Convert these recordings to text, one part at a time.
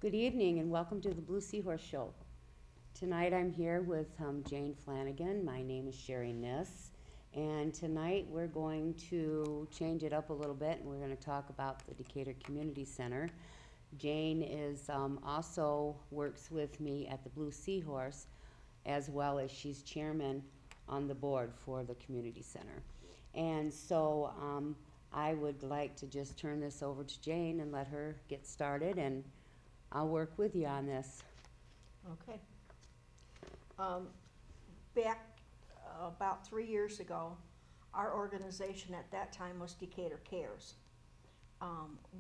Good evening and welcome to the Blue Seahorse Show. Tonight I'm here with Jane Flanagan. My name is Sherry Niss. And tonight we're going to change it up a little bit and we're going to talk about the Decatur Community Center. Jane is also works with me at the Blue Seahorse, as well as she's chairman on the board for the Community Center. And so I would like to just turn this over to Jane and let her get started, and I'll work with you on this. Okay. Back about 3 years ago, our organization at that time was Decatur Cares.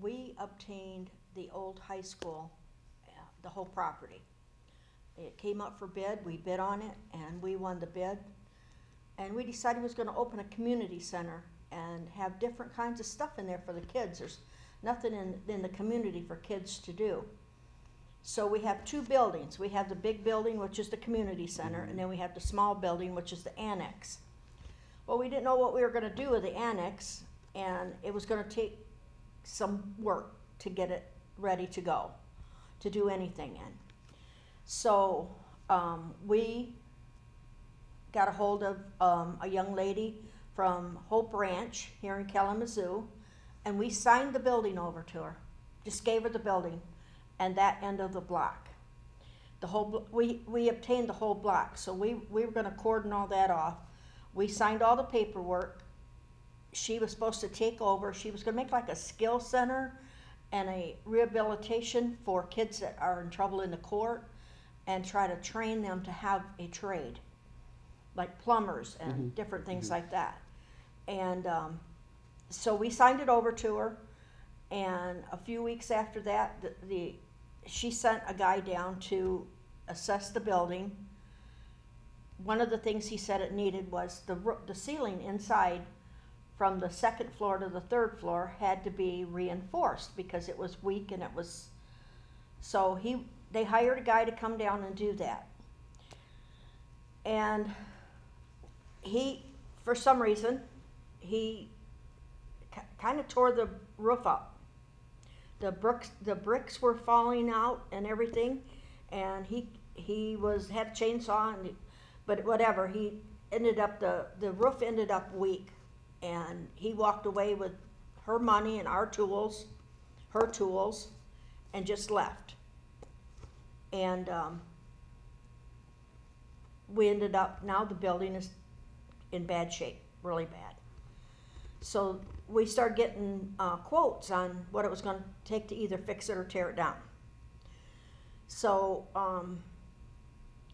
We obtained the old high school, the whole property. It came up for bid, we bid on it, and we won the bid. And we decided we was going to open a community center and have different kinds of stuff in there for the kids. There's nothing in the community for kids to do. So we have two buildings. We have the big building, which is the community center, and then we have the small building, which is the annex. Well, we didn't know what we were going to do with the annex, and it was going to take some work to get it ready to go, to do anything in. So we got a hold of a young lady from Hope Ranch here in Kalamazoo, and we signed the building over to her. Just gave her the building and that end of the block. We obtained the whole block, so we were going to cordon all that off. We signed all the paperwork. She was supposed to take over. She was going to make like a skill center and a rehabilitation for kids that are in trouble in the court and try to train them to have a trade, like plumbers and different things like that. And so we signed it over to her, and a few weeks after that, she sent a guy down to assess the building. One of the things he said it needed was the ceiling inside from the second floor to the third floor had to be reinforced because it was weak, and it was, so they hired a guy to come down and do that. And for some reason, he kind of tore the roof up. The bricks were falling out and everything, and he had a chainsaw, but whatever, he ended up, the roof ended up weak, and he walked away with her money and her tools, and just left. And we ended up, now the building is in bad shape, really bad. So we started getting quotes on what it was going to take to either fix it or tear it down. So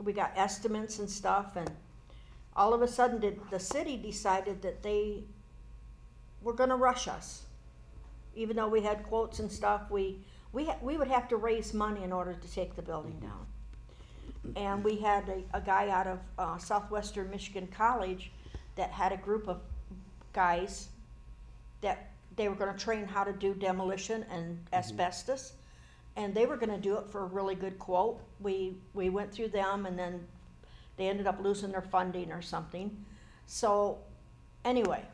we got estimates and stuff, and all of a sudden the city decided that they were going to rush us. Even though we had quotes and stuff, we would have to raise money in order to take the building down. And we had a guy out of Southwestern Michigan College that had a group of guys that they were going to train how to do demolition and asbestos, and they were going to do it for a really good quote. We went through them, and then they ended up losing their funding or something. So anyway,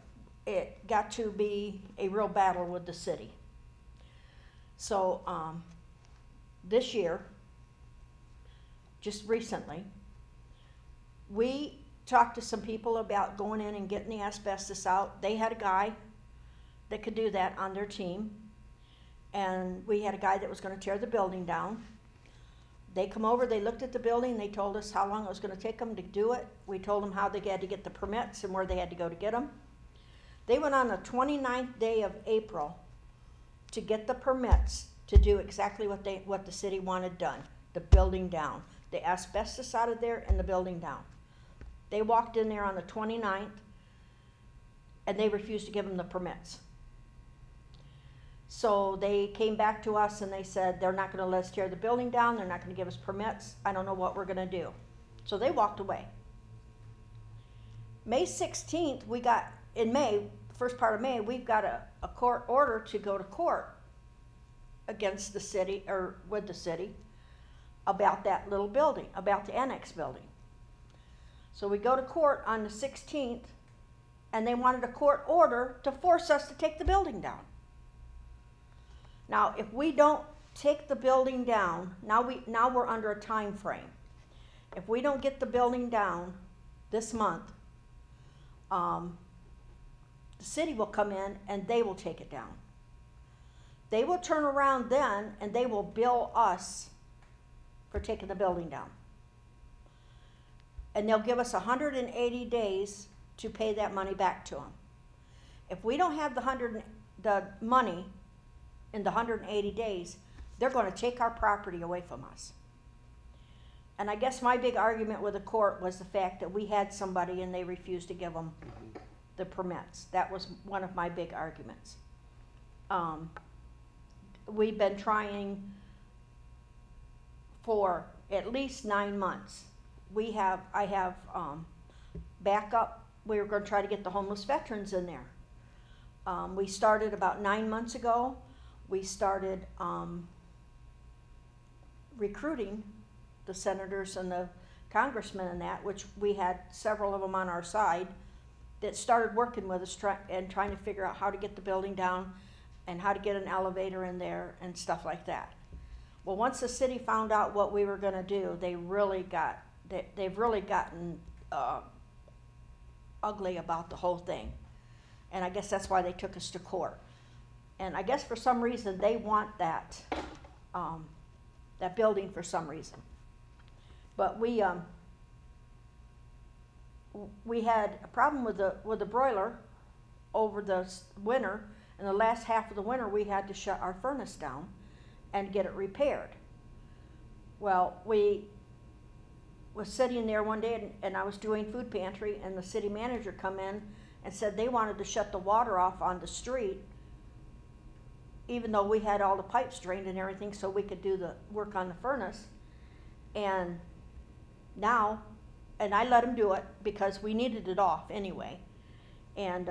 it got to be a real battle with the city. So this year, just recently, we talked to some people about going in and getting the asbestos out. They had a guy that could do that on their team, and we had a guy that was going to tear the building down. They come over, they looked at the building, they told us how long it was going to take them to do it. We told them how they had to get the permits and where they had to go to get them. They went on the 29th day of April to get the permits to do exactly what the city wanted done, the building down, the asbestos out of there and the building down. They walked in there on the 29th, and they refused to give them the permits. So they came back to us and they said they're not going to let us tear the building down, they're not going to give us permits, I don't know what we're going to do. So they walked away. May 16th, in May, first part of May, we've got a court order to go to court against the city, or with the city, about that little building, about the annex building. So we go to court on the 16th, and they wanted a court order to force us to take the building down. Now, if we don't take the building down, now we're under a time frame. If we don't get the building down this month, the city will come in and they will take it down. They will turn around then and they will bill us for taking the building down. And they'll give us 180 days to pay that money back to them. If we don't have the money in the 180 days, they're going to take our property away from us. And I guess my big argument with the court was the fact that we had somebody and they refused to give them the permits. That was one of my big arguments. We've been trying for at least 9 months. I have backup. We were going to try to get the homeless veterans in there. We started about 9 months ago. We started recruiting the senators and the congressmen and that, which we had several of them on our side that started working with us and trying to figure out how to get the building down and how to get an elevator in there and stuff like that. Well, once the city found out what we were going to do, they've really gotten ugly about the whole thing. And I guess that's why they took us to court. And I guess for some reason they want that building for some reason. But we had a problem with the broiler over the winter. In the last half of the winter, we had to shut our furnace down and get it repaired. Well, we was sitting there one day and I was doing food pantry and the city manager come in and said they wanted to shut the water off on the street even though we had all the pipes drained and everything so we could do the work on the furnace. And now, and I let them do it because we needed it off anyway. And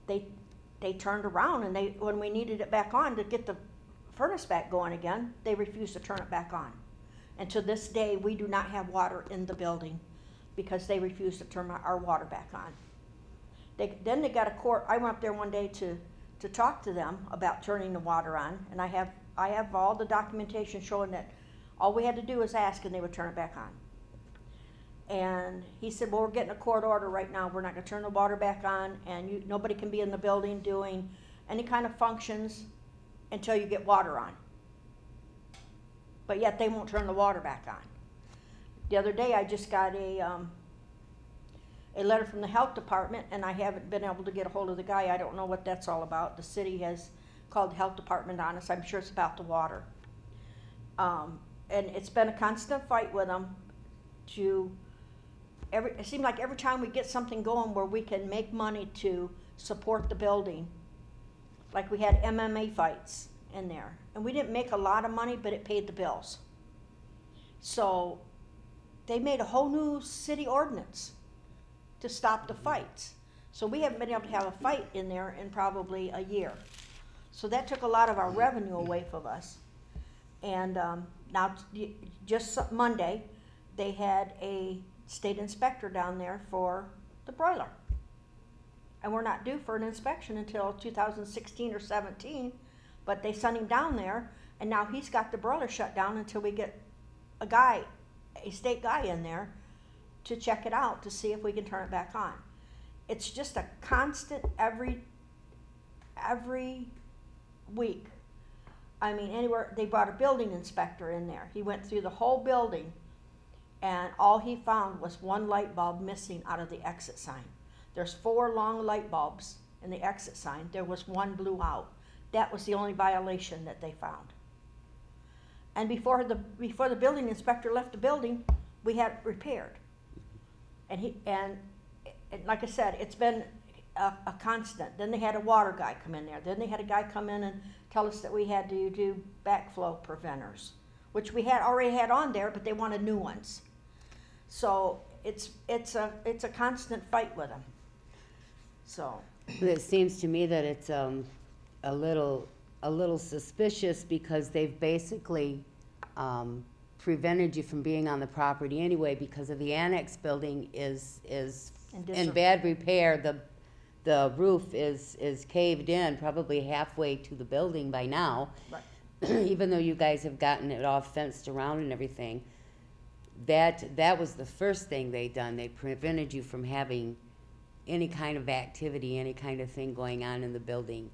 they turned around and when we needed it back on to get the furnace back going again, they refused to turn it back on. And to this day, we do not have water in the building because they refused to turn our water back on. Then they got a court. I went up there one day to talk to them about turning the water on, and I have all the documentation showing that all we had to do was ask and they would turn it back on. And he said, well, we're getting a court order right now. We're not going to turn the water back on, and nobody can be in the building doing any kind of functions until you get water on. But yet they won't turn the water back on. The other day I just got a letter from the health department, and I haven't been able to get a hold of the guy. I don't know what that's all about. The city has called the health department on us. I'm sure it's about the water. And it's been a constant fight with them it seemed like every time we get something going where we can make money to support the building, like we had MMA fights in there. And we didn't make a lot of money, but it paid the bills. So they made a whole new city ordinance to stop the fights. So we haven't been able to have a fight in there in probably a year. So that took a lot of our revenue away from us. And now, just Monday, they had a state inspector down there for the broiler. And we're not due for an inspection until 2016 or 17, but they sent him down there, and now he's got the broiler shut down until we get a state guy in there to check it out to see if we can turn it back on. It's just a constant every week. I mean, anywhere, they brought a building inspector in there. He went through the whole building, and all he found was one light bulb missing out of the exit sign. There's 4 long light bulbs in the exit sign. There was one blew out. That was the only violation that they found. And before the building inspector left the building, we had it repaired. And like I said, it's been a constant. Then they had a water guy come in there. Then they had a guy come in and tell us that we had to do backflow preventers, which we had already had on there, but they wanted new ones. So it's a constant fight with them. So it seems to me that it's a little suspicious because they've basically prevented you from being on the property anyway because of the annex building is in bad repair. The roof is caved in, probably halfway to the building by now. Right. even though you guys have gotten it all fenced around and everything, that was the first thing they done. They prevented you from having any kind of activity, any kind of thing going on in the building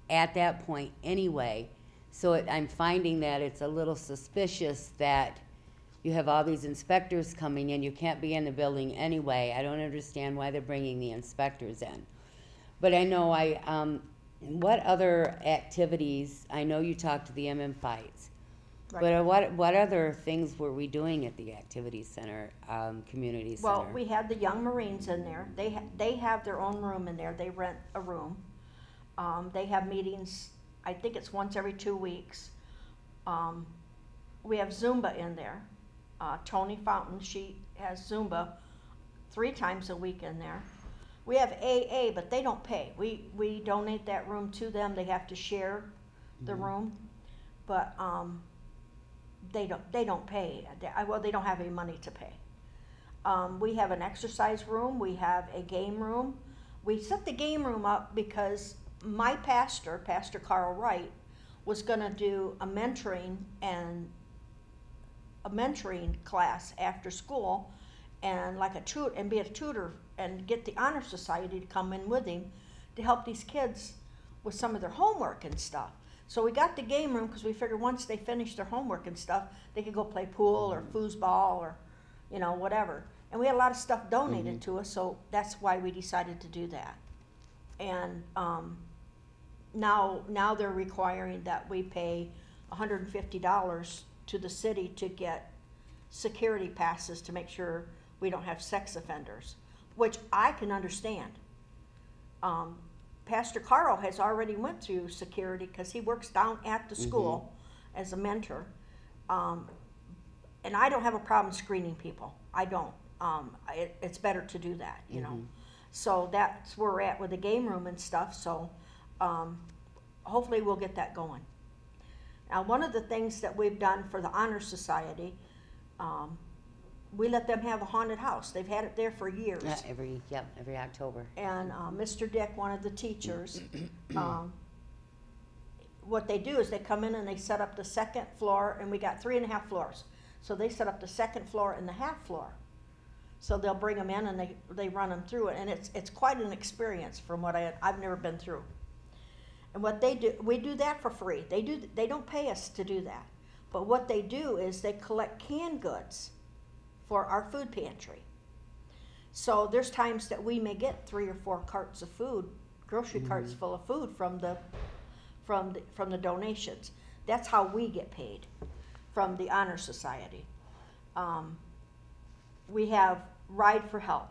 at that point anyway. So I'm finding that it's a little suspicious that you have all these inspectors coming in. You can't be in the building anyway. I don't understand why they're bringing the inspectors in. But I know what other activities, I know you talked to the fights, Right. but what other things were we doing at the activity center, community center? Well, we had the Young Marines in there. They have their own room in there. They rent a room. They have meetings, I think it's once every 2 weeks. We have Zumba in there. Tony Fountain, she has Zumba 3 times a week in there. We have AA, but they don't pay. We donate that room to them. They have to share the room, but they don't pay. They don't have any money to pay. We have an exercise room. We have a game room. We set the game room up because my pastor, Pastor Carl Wright, was going to do a mentoring class after school, and be a tutor and get the Honor Society to come in with him to help these kids with some of their homework and stuff. So we got the game room because we figured once they finished their homework and stuff, they could go play pool or foosball or, whatever. And we had a lot of stuff donated to us, so that's why we decided to do that. And now they're requiring that we pay $150 to the city to get security passes to make sure we don't have sex offenders, which I can understand. Pastor Carl has already went through security because he works down at the school as a mentor. And I don't have a problem screening people. I don't. It's better to do that, you know. So that's where we're at with the game room and stuff. So hopefully we'll get that going. Now, one of the things that we've done for the Honor Society, we let them have a haunted house. They've had it there for years. Every October. And Mr. Dick, one of the teachers, what they do is they come in and they set up the second floor, and we got 3.5 floors. So they set up the second floor and the half floor. So they'll bring them in and they run them through it, and it's quite an experience from what I've never been through. And what they do, we do that for free. They don't pay us to do that. But what they do is they collect canned goods for our food pantry. So there's times that we may get 3 or 4 carts of food, grocery carts full of food from the donations. That's how we get paid from the Honor Society. We have Ride for Health.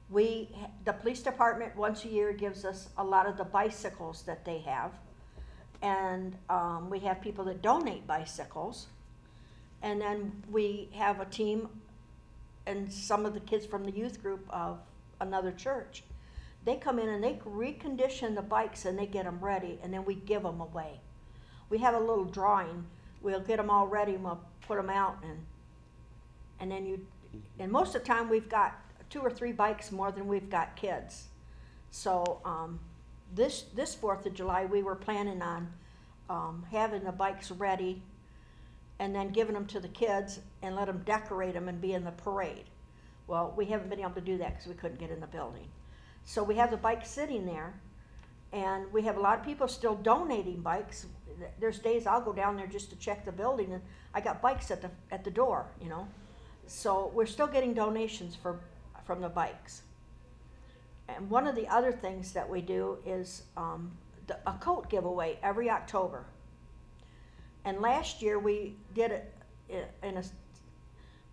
The police department once a year gives us a lot of the bicycles that they have, and we have people that donate bicycles, and then we have a team and some of the kids from the youth group of another church. They come in and they recondition the bikes and they get them ready, and then we give them away. We have a little drawing. We'll get them all ready and we'll put them out, and then most of the time we've got 2 or 3 bikes more than we've got kids. So this 4th of July we were planning on having the bikes ready and then giving them to the kids and let them decorate them and be in the parade. Well, we haven't been able to do that because we couldn't get in the building. So we have the bikes sitting there, and we have a lot of people still donating bikes. There's days I'll go down there just to check the building, and I got bikes at the door, you know. So we're still getting donations from the bikes. And one of the other things that we do is a coat giveaway every October. And last year we did it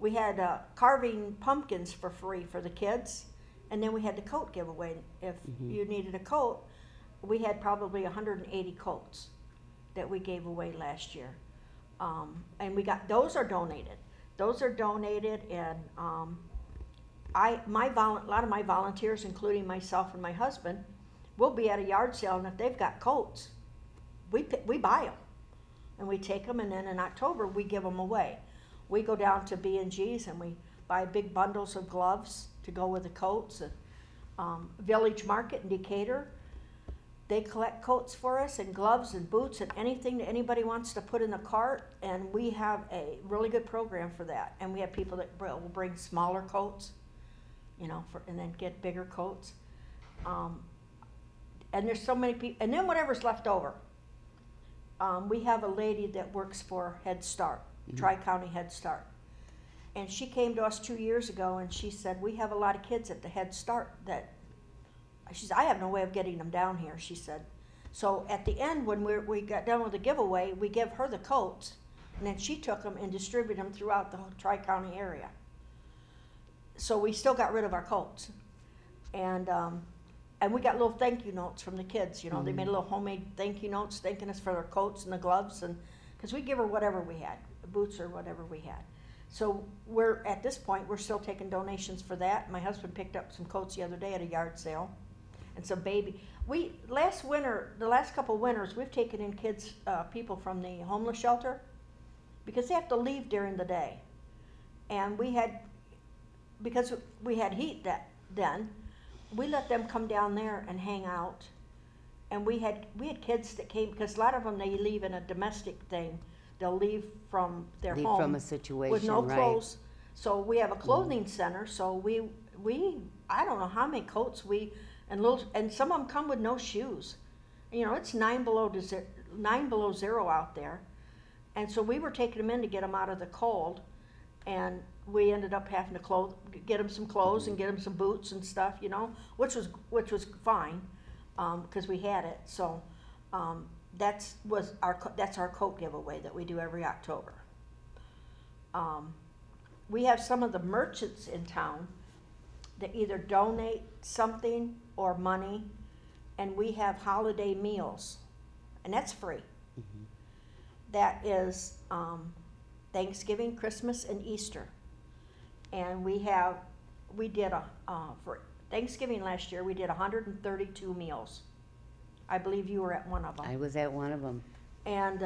we had carving pumpkins for free for the kids, and then we had the coat giveaway. If you needed a coat, we had probably 180 coats that we gave away last year. And those are donated. Those are donated, and a lot of my volunteers, including myself and my husband, will be at a yard sale, and if they've got coats, we buy them. And we take them, and then in October we give them away. We go down to B&G's and we buy big bundles of gloves to go with the coats. Village Market in Decatur, they collect coats for us and gloves and boots and anything that anybody wants to put in the cart, and we have a really good program for that. And we have people that will bring smaller coats, you know, and then get bigger coats. And there's so many people, and then whatever's left over. We have a lady that works for Head Start, Tri-County Head Start. And she came to us 2 years ago and she said, we have a lot of kids at the Head Start that, she said, I have no way of getting them down here, she said. So at the end, when we got done with the giveaway, we gave her the coats, and then she took them and distributed them throughout the whole Tri-County area. So we still got rid of our coats. And we got little thank you notes from the kids, you know, they made little homemade thank you notes thanking us for their coats and the gloves, and because we give her whatever we had, boots or whatever we had. So at this point, we're still taking donations for that. My husband picked up some coats the other day at a yard sale, and some baby. The last couple winters, we've taken in kids, people from the homeless shelter, because they have to leave during the day. And because we had heat then, we let them come down there and hang out. And we had kids that came, because a lot of them, they leave in a domestic thing. They'll leave from their home from a situation, with no right. clothes. So we have a clothing center. So we I don't know how many coats and some of them come with no shoes. You know, it's 9 below 0 out there, and so we were taking them in to get them out of the cold, and we ended up having to get them some clothes and get them some boots and stuff, you know, which was fine, because we had it. So that's our coat giveaway that we do every October. We have some of the merchants in town that either donate something or money, and we have holiday meals, and that's free. That is Thanksgiving, Christmas, and Easter. And we did for Thanksgiving last year, we did 132 meals. I believe you were at one of them. I was at one of them. And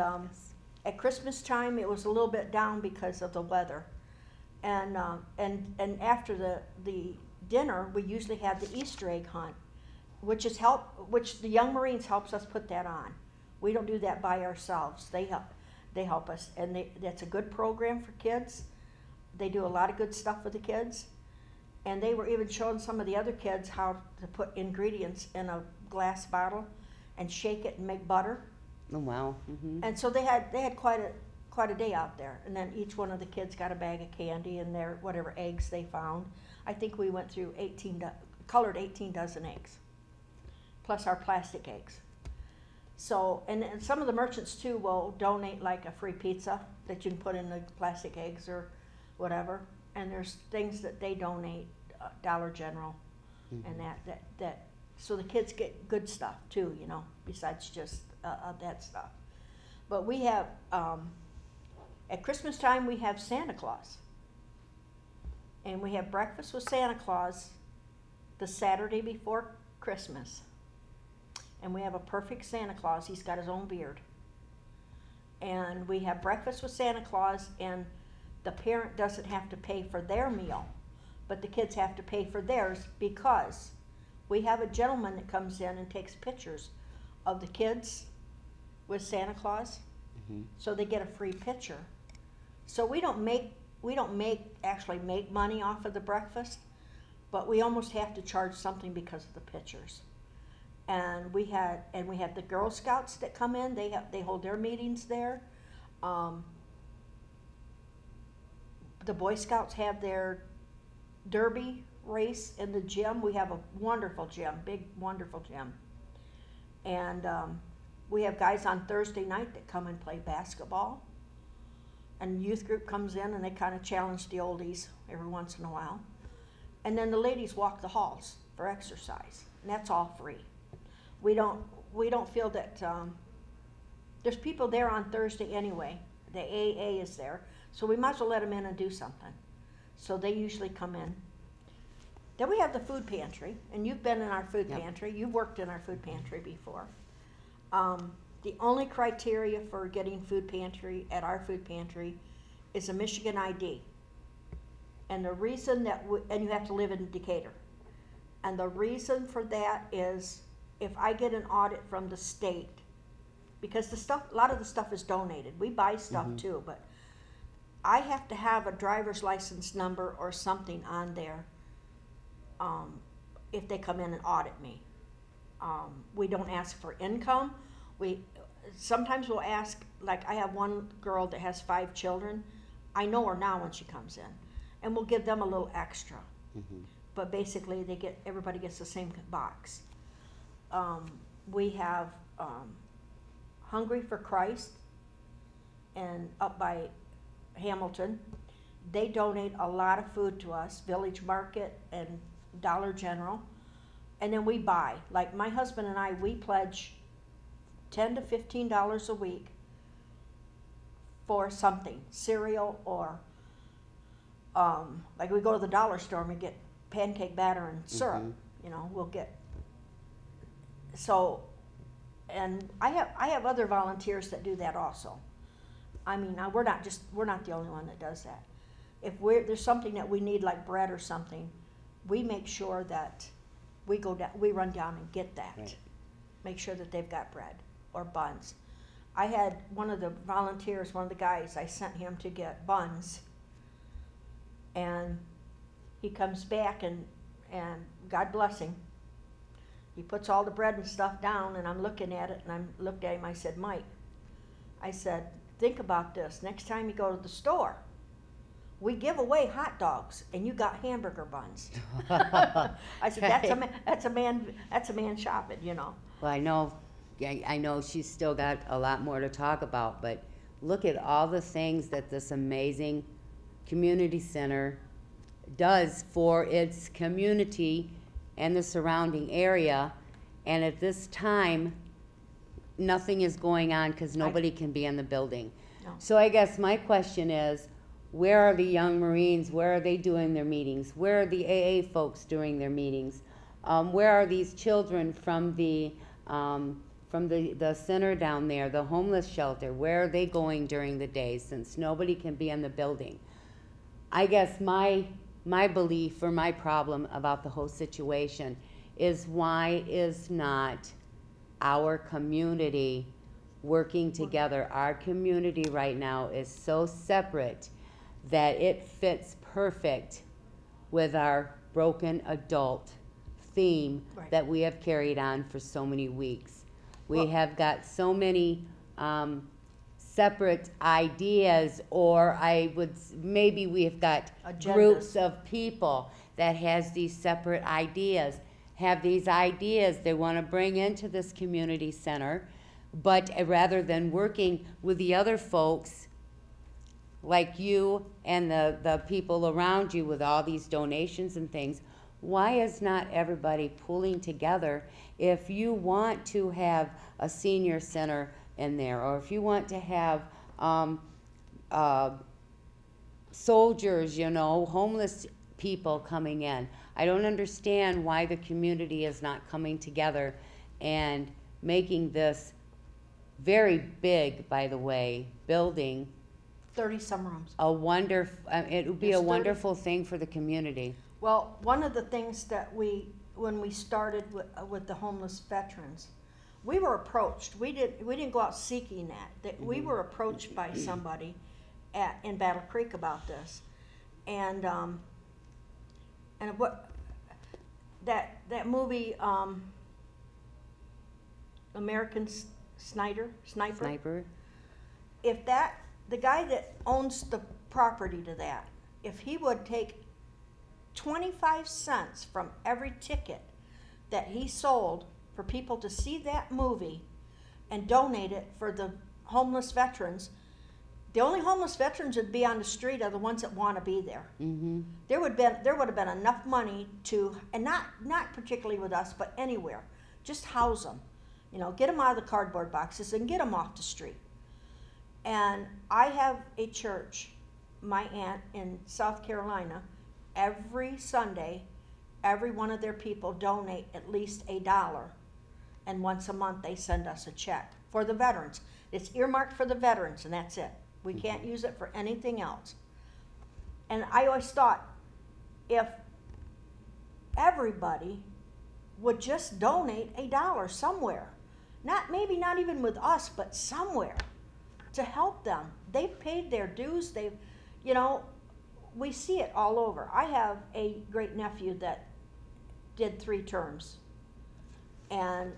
at Christmas time, it was a little bit down because of the weather. And after the dinner, we usually have the Easter egg hunt, which the Young Marines helps us put that on. We don't do that by ourselves. They help us, and that's a good program for kids. They do a lot of good stuff with the kids, and they were even showing some of the other kids how to put ingredients in a glass bottle and shake it and make butter. Oh wow! And so they had quite a day out there, and then each one of the kids got a bag of candy and their whatever eggs they found. I think we went through 18 dozen eggs, plus our plastic eggs. So, and some of the merchants too will donate like a free pizza that you can put in the plastic eggs or whatever. And there's things that they donate, Dollar General, and that. So the kids get good stuff too, you know, besides just that stuff. But we have, at Christmas time, we have Santa Claus. And we have breakfast with Santa Claus the Saturday before Christmas. And we have a perfect Santa Claus. He's got his own beard. And we have breakfast with Santa Claus, and the parent doesn't have to pay for their meal, but the kids have to pay for theirs, because we have a gentleman that comes in and takes pictures of the kids with Santa Claus, so they get a free picture. So we don't actually make money off of the breakfast, but we almost have to charge something because of the pictures. And we had the Girl Scouts that come in. They hold their meetings there. The Boy Scouts have their derby race in the gym. We have a wonderful gym, big wonderful gym. And we have guys on Thursday night that come and play basketball. And youth group comes in and they kind of challenge the oldies every once in a while. And then the ladies walk the halls for exercise, and that's all free. We don't feel that there's people there on Thursday anyway. The AA is there, so we might as well let them in and do something. So they usually come in. Then we have the food pantry, and you've been in our food pantry. You've worked in our food pantry before. The only criteria for getting food pantry at our food pantry is a Michigan ID. And the reason and you have to live in Decatur. And the reason for that is if I get an audit from the state, because a lot of the stuff is donated. We buy stuff too, but I have to have a driver's license number or something on there if they come in and audit me. We don't ask for income. Sometimes we'll ask, like I have one girl that has 5 children. I know her now when she comes in, and we'll give them a little extra. But basically, everybody gets the same box. We have Hungry for Christ, and up by Hamilton, they donate a lot of food to us. Village Market and Dollar General, and then we buy. Like my husband and I, we pledge $10 to $15 a week for something, cereal or like we go to the dollar store and we get pancake batter and syrup. We'll get. So, and I have other volunteers that do that also. I mean, we're not the only one that does that. If there's something that we need, like bread or something, we make sure that we run down and get that. Right. Make sure that they've got bread or buns. I had one of the volunteers, one of the guys, I sent him to get buns, and he comes back and God bless him, he puts all the bread and stuff down, and I'm looking at it, and I looked at him, I said, Mike, I said, think about this, next time you go to the store, we give away hot dogs, and you got hamburger buns. I said, that's a man shopping, Well, I know she's still got a lot more to talk about, but look at all the things that this amazing community center does for its community and the surrounding area, and at this time, nothing is going on because nobody can be in the building. No. So I guess my question is, where are the young Marines? Where are they doing their meetings? Where are the AA folks doing their meetings? Where are these children from the center down there, the homeless shelter? Where are they going during the day since nobody can be in the building? I guess my belief or my problem about the whole situation is, why is not our community working together? Our community right now is so separate that it fits perfect with our broken adult theme that we have carried on for so many weeks. We have got so many separate ideas, or maybe we have got agendas. Groups of people that has these separate ideas, have these ideas they want to bring into this community center, but rather than working with the other folks like you and the people around you with all these donations and things, why is not everybody pulling together? If you want to have a senior center in there, or if you want to have soldiers, homeless people coming in, I don't understand why the community is not coming together and making this very big, by the way, building 30-some rooms. it would be a wonderful thing for the community. Well, one of the things that when we started with the homeless veterans, we were approached. We didn't go out seeking that. We were approached by somebody in Battle Creek about this, and what that movie, American Sniper. If the guy that owns the property to that, if he would take 25 cents from every ticket that he sold for people to see that movie and donate it for the homeless veterans, the only homeless veterans that would be on the street are the ones that want to be there. Mm-hmm. There would have been enough money to, and not particularly with us, but anywhere, just house them, get them out of the cardboard boxes and get them off the street. And I have a church, my aunt in South Carolina, every Sunday, every one of their people donate at least $1, and once a month they send us a check for the veterans. It's earmarked for the veterans, and that's it. We can't use it for anything else. And I always thought, if everybody would just donate $1 somewhere. Maybe not even with us, but somewhere to help them. They've paid their dues. We see it all over. I have a great nephew that did 3 terms. And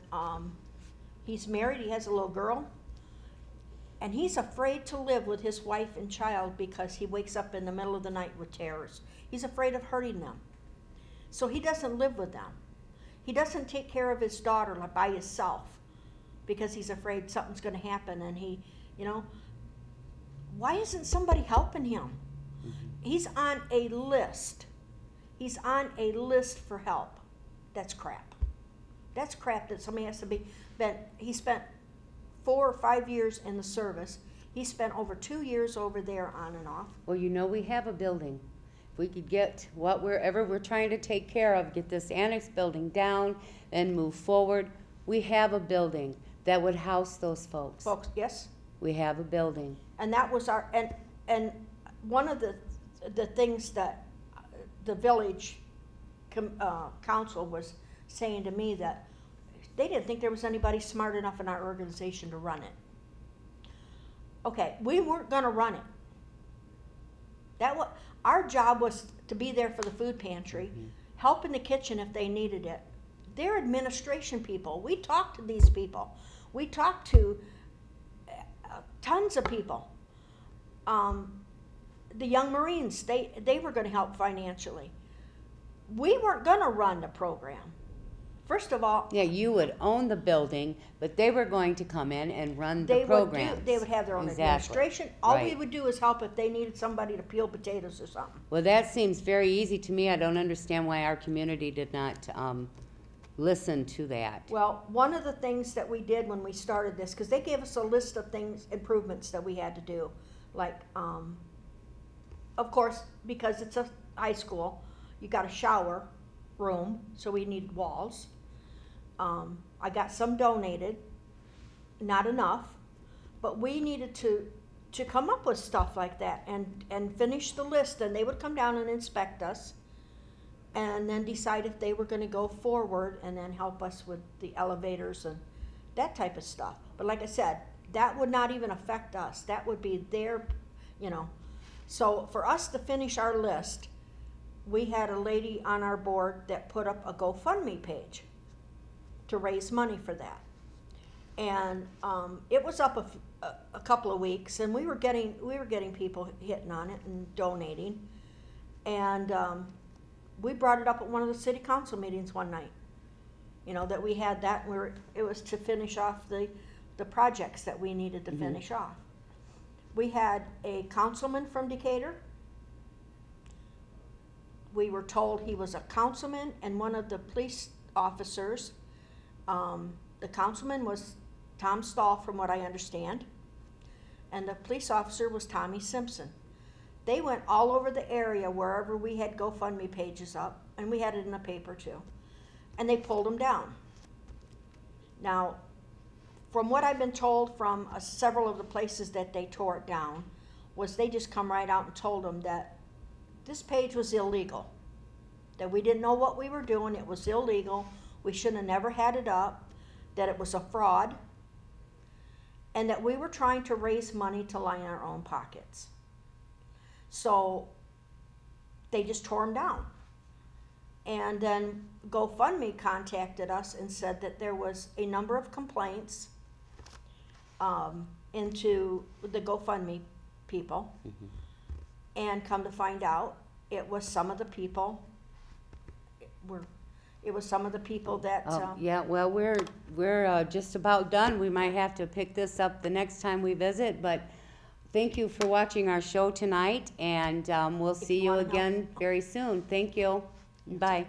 he's married, he has a little girl. And he's afraid to live with his wife and child because he wakes up in the middle of the night with terrors. He's afraid of hurting them. So he doesn't live with them. He doesn't take care of his daughter by himself because he's afraid something's going to happen. And why isn't somebody helping him? He's on a list. He's on a list for help. That's crap. That's crap that somebody has to be. He spent 4 or 5 years in the service. He spent over 2 years over there on and off. Well, we have a building. If we could get wherever we're trying to take care of, get this annex building down and move forward, we have a building that would house those folks. Folks, yes. We have a building. And that was and one of the things that the village council was saying to me that they didn't think there was anybody smart enough in our organization to run it. Okay, we weren't going to run it. Our job was to be there for the food pantry, help in the kitchen if they needed it. They're administration people. We talked to these people. We talked to tons of people. The young Marines, they were going to help financially. We weren't going to run the program. First of all, yeah, you would own the building, but they were going to come in and run the program. They would have their own administration. All we would do is help if they needed somebody to peel potatoes or something. Well, that seems very easy to me. I don't understand why our community did not listen to that. Well, one of the things that we did when we started this, because they gave us a list of improvements that we had to do, like, of course, because it's a high school, you got a shower room, so we need walls. I got some donated, not enough, but we needed to come up with stuff like that and finish the list, and they would come down and inspect us and then decide if they were going to go forward and then help us with the elevators and that type of stuff. But like I said, that would not even affect us. That would be their, So for us to finish our list, we had a lady on our board that put up a GoFundMe page to raise money for that. And it was up a couple of weeks, and we were getting people hitting on it and donating. And we brought it up at one of the city council meetings one night. That we had that. It was to finish off the projects that we needed to finish off. We had a councilman from Decatur. We were told he was a councilman and one of the police officers. The councilman was Tom Stahl, from what I understand, and the police officer was Tommy Simpson. They went all over the area wherever we had GoFundMe pages up, and we had it in the paper too, and they pulled them down. Now, from what I've been told from several of the places that they tore it down, was they just come right out and told them that this page was illegal, that we didn't know what we were doing, it was illegal, we should have never had it up, that it was a fraud, and that we were trying to raise money to line our own pockets. So they just tore them down. And then GoFundMe contacted us and said that there was a number of complaints into the GoFundMe people. And come to find out, it was some of the people that yeah, well, we're just about done. We might have to pick this up the next time we visit, but thank you for watching our show tonight, and we'll see you again very soon. Thank you. Bye.